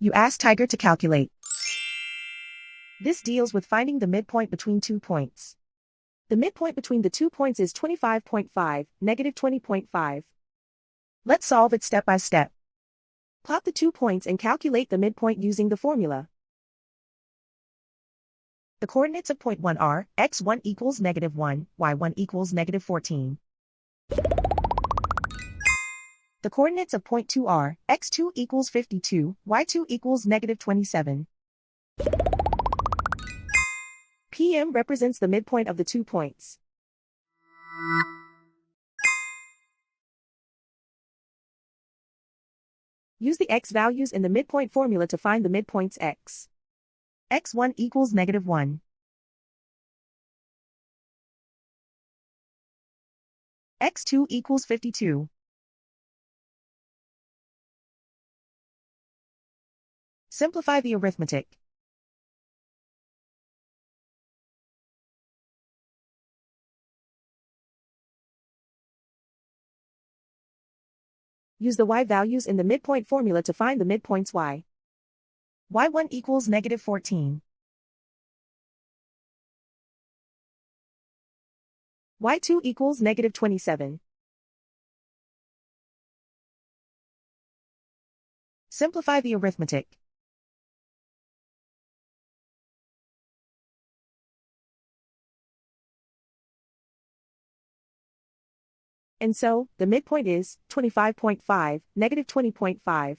You ask Tiger to calculate. This deals with finding the midpoint between 2 points. The midpoint between the 2 points is 25.5, negative 20.5. Let's solve it step by step. Plot the 2 points and calculate the midpoint using the formula. The coordinates of point 1 are x1 equals negative 1, y1 equals negative 14. The coordinates of point 2 are x2 equals 52, y2 equals negative 27. PM represents the midpoint of the 2 points. Use the x values in the midpoint formula to find the midpoints x. x1 equals negative 1. x2 equals 52. Simplify the arithmetic. Use the y values in the midpoint formula to find the midpoints y. y1 equals negative 14. y2 equals negative 27. Simplify the arithmetic. And so, the midpoint is 25.5, negative 20.5.